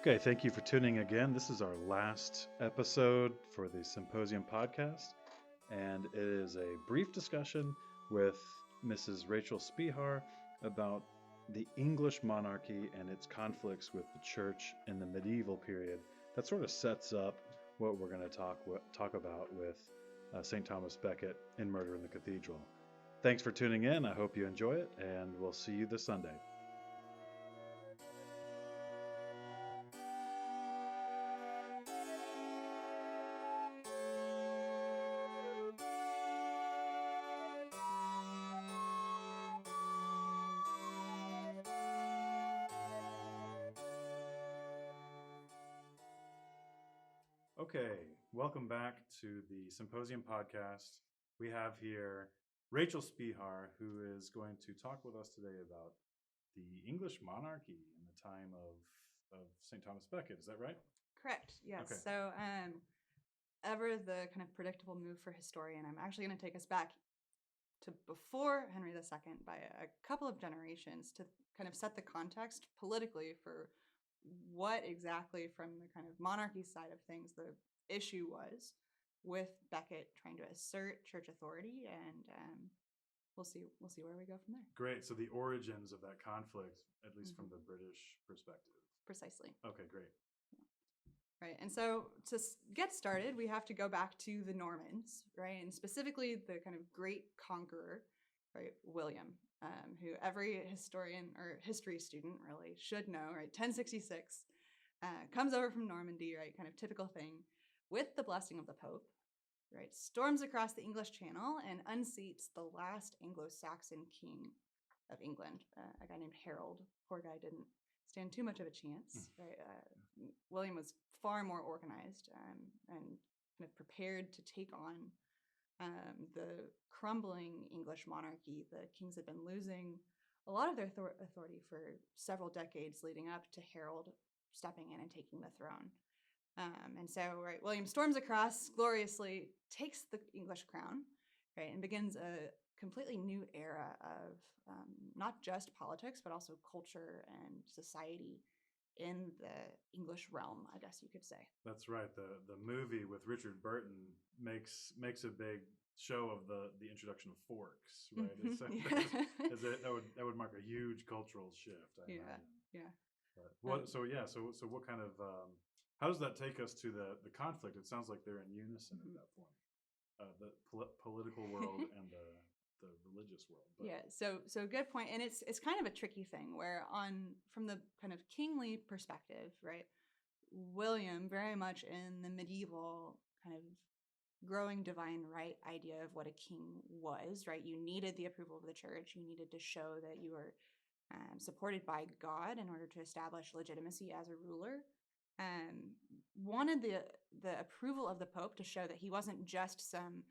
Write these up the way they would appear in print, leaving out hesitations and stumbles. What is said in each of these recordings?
Okay, thank you for tuning again. This is our last episode for the Symposium podcast, and it is a brief discussion with Mrs. Rachel Spehar about the English monarchy and its conflicts with the church in the medieval period. That sort of sets up what we're going to talk about with St. Thomas Becket in Murder in the Cathedral. Thanks for tuning in. I hope you enjoy it, and we'll see you this Sunday. Okay, welcome back to the Symposium podcast. We have here Rachel Spehar, who is going to talk with us today about the English monarchy in the time of St. Thomas Becket. Is that right? Correct. Yes. Okay. So, ever the kind of predictable move for historian, I'm actually going to take us back to before Henry II by a couple of generations to kind of set the context politically for what exactly, from the kind of monarchy side of things, the issue was with Becket trying to assert church authority, and we'll see where we go from there. Great. So the origins of that conflict, at least from the British perspective. Precisely. Okay, great. Right. And so to get started, we have to go back to the Normans, right? And specifically the kind of great conqueror, right, William, who every historian or history student really should know, right? 1066, comes over from Normandy, right? Kind of typical thing, with the blessing of the Pope, right? Storms across the English Channel and unseats the last Anglo-Saxon king of England, a guy named Harold. Poor guy didn't stand too much of a chance, right? William was far more organized and kind of prepared to take on the crumbling English monarchy. The kings had been losing a lot of their authority for several decades leading up to Harold stepping in and taking the throne. And so, right, William storms across gloriously, takes the English crown, right, and begins a completely new era of not just politics, but also culture and society in the English realm, I guess you could say. That's right. The movie with Richard Burton makes a big show of the introduction of forks, right? That would mark a huge cultural shift. I imagine. Yeah. So what kind of how does that take us to the conflict? It sounds like they're in unison at that point, the political world and the religious world. But. Yeah, so good point. And it's kind of a tricky thing where from the kind of kingly perspective, right, William very much in the medieval kind of growing divine right idea of what a king was, right? You needed the approval of the church. You needed to show that you were supported by God in order to establish legitimacy as a ruler. Wanted the approval of the Pope to show that he wasn't just some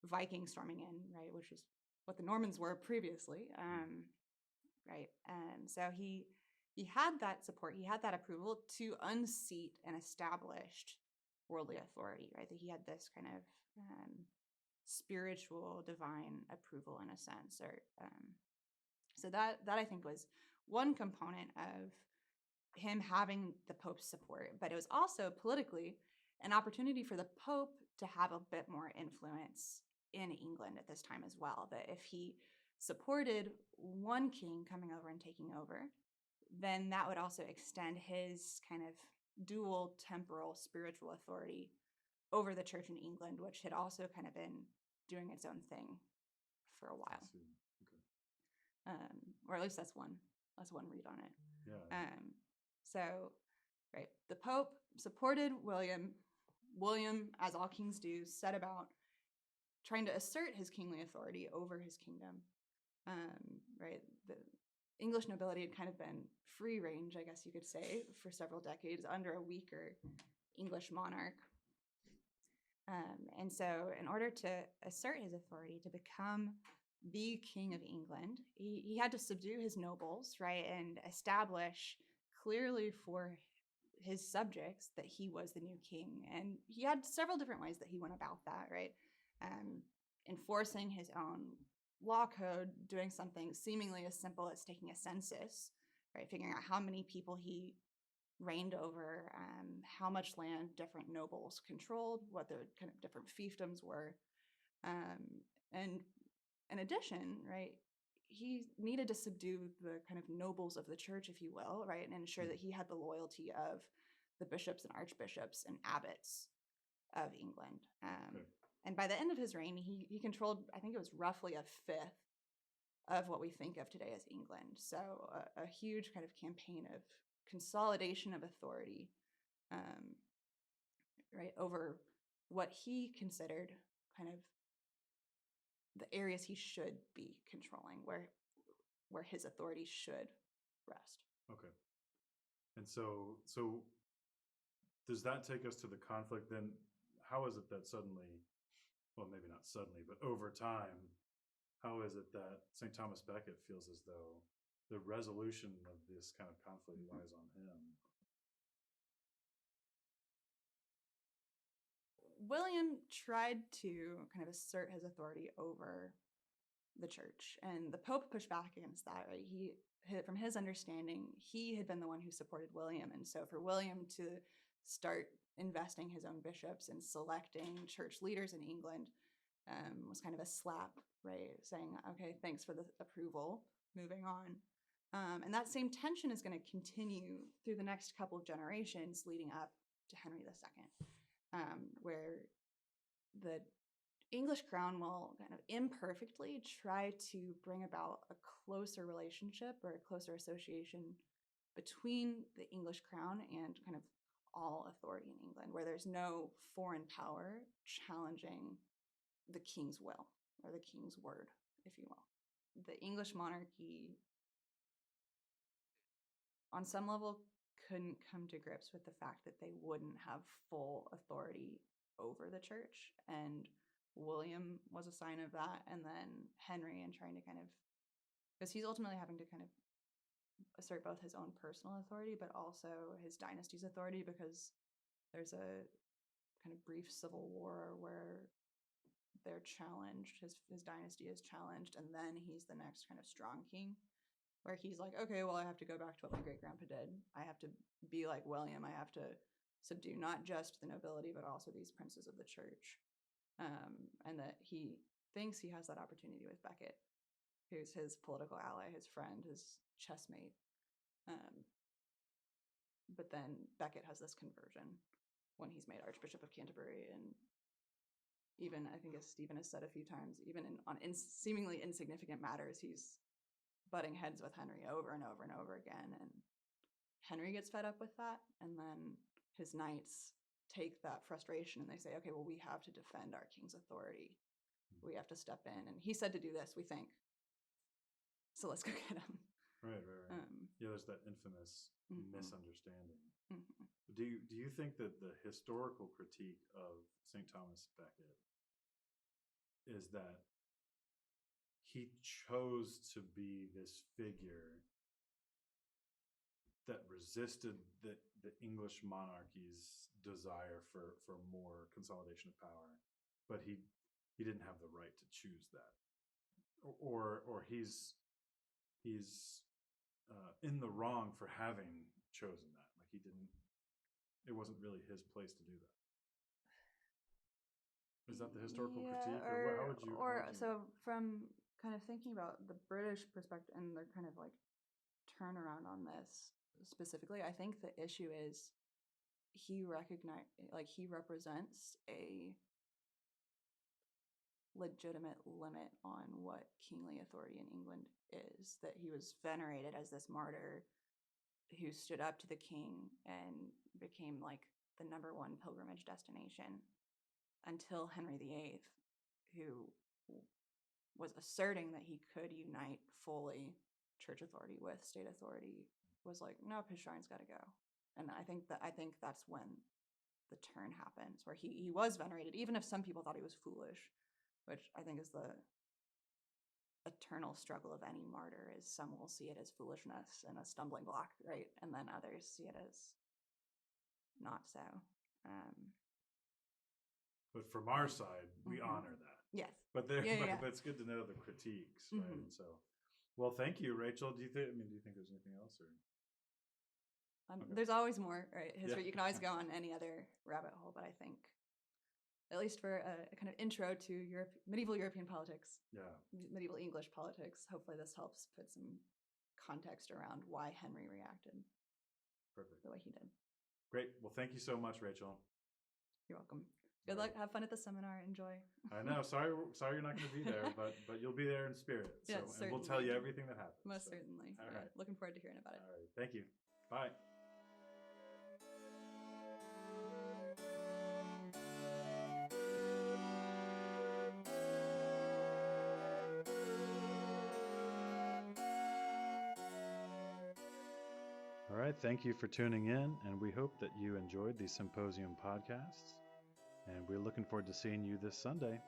Viking storming in, right, which is what the Normans were previously, right? And so he had that support, he had that approval to unseat an established worldly authority, right? That he had this kind of spiritual, divine approval in a sense, or so that I think was one component of him having the Pope's support. But it was also politically an opportunity for the Pope to have a bit more influence in England at this time as well. That if he supported one king coming over and taking over, then that would also extend his kind of dual temporal spiritual authority over the church in England, which had also kind of been doing its own thing for a while. Okay. Or at least that's one read on it. Yeah. So, right, the Pope supported William. William, as all kings do, set about trying to assert his kingly authority over his kingdom. Right, the English nobility had kind of been free range, I guess you could say, for several decades under a weaker English monarch. And so in order to assert his authority, to become the king of England, he had to subdue his nobles, right, and establish clearly for his subjects that he was the new king. And he had several different ways that he went about that, right? Enforcing his own law code, doing something seemingly as simple as taking a census, right? Figuring out how many people he reigned over, how much land different nobles controlled, what their kind of different fiefdoms were. And in addition, right, he needed to subdue the kind of nobles of the church, if you will, right, and ensure that he had the loyalty of the bishops and archbishops and abbots of England. Okay. And by the end of his reign, he controlled, I think it was roughly a fifth of what we think of today as England. So a huge kind of campaign of consolidation of authority, right, over what he considered kind of the areas he should be controlling, where his authority should rest. Okay. And so does that take us to the conflict then? How is it that suddenly, well, maybe not suddenly, but over time, how is it that St. Thomas Becket feels as though the resolution of this kind of conflict lies on him? William tried to kind of assert his authority over the church, and the Pope pushed back against that, right? From his understanding, he had been the one who supported William, and so for William to start investing his own bishops and selecting church leaders in England was kind of a slap, right? Saying, okay, thanks for the approval, moving on. And that same tension is going to continue through the next couple of generations leading up to Henry II, where the English crown will kind of imperfectly try to bring about a closer relationship or a closer association between the English crown and kind of all authority in England, where there's no foreign power challenging the king's will or the king's word, if you will. The English monarchy, on some level, couldn't come to grips with the fact that they wouldn't have full authority over the church. And William was a sign of that. And then Henry, and trying to kind of, because he's ultimately having to kind of assert both his own personal authority, but also his dynasty's authority, because there's a kind of brief civil war where they're challenged, his dynasty is challenged, and then he's the next kind of strong king, where he's like, okay, well, I have to go back to what my great-grandpa did. I have to be like William. I have to subdue not just the nobility, but also these princes of the church. And that he thinks he has that opportunity with Becket, who's his political ally, his friend, his chessmate. But then Becket has this conversion when he's made Archbishop of Canterbury, and even, I think as Stephen has said a few times, even on seemingly insignificant matters, he's butting heads with Henry over and over and over again. And Henry gets fed up with that, and then his knights take that frustration and they say, okay, well, we have to defend our king's authority. We have to step in. And he said to do this, we think. So let's go get him. Right. Yeah, there's that infamous misunderstanding. Mm-hmm. Do you think that the historical critique of St. Thomas Becket is that he chose to be this figure that resisted the English monarchy's desire for more consolidation of power, but he didn't have the right to choose that, or he's in the wrong for having chosen that? Like, it wasn't really his place to do that. Is that the historical critique, or how would you? So from kind of thinking about the British perspective and their kind of like turnaround on this specifically, I think the issue is he represents a legitimate limit on what kingly authority in England is, that he was venerated as this martyr who stood up to the king and became like the number one pilgrimage destination until Henry VIII, who was asserting that he could unite fully church authority with state authority, was like, nope, his shrine's got to go. And I think that's when the turn happens, where he was venerated, even if some people thought he was foolish, which I think is the eternal struggle of any martyr, is some will see it as foolishness and a stumbling block, right? And then others see it as not so. But from our side, we honor that. Yes. But but it's good to know the critiques, right? And so, well, thank you, Rachel. Do you think there's anything else, or? Okay. There's always more, right? History. Yeah. You can always go on any other rabbit hole, but I think, at least for a kind of intro to medieval European politics, Yeah. medieval English politics, hopefully this helps put some context around why Henry reacted Perfect. the way he did. Great. Well, thank you so much, Rachel. You're welcome. Good luck. Have fun at the seminar. Enjoy. I know. Sorry you're not going to be there, but you'll be there in spirit. So, Yes, and we'll tell you everything that happens. Most certainly. All right. Looking forward to hearing about it. All right. Thank you. Bye. All right. Thank you for tuning in, and we hope that you enjoyed the Symposium podcasts. And we're looking forward to seeing you this Sunday.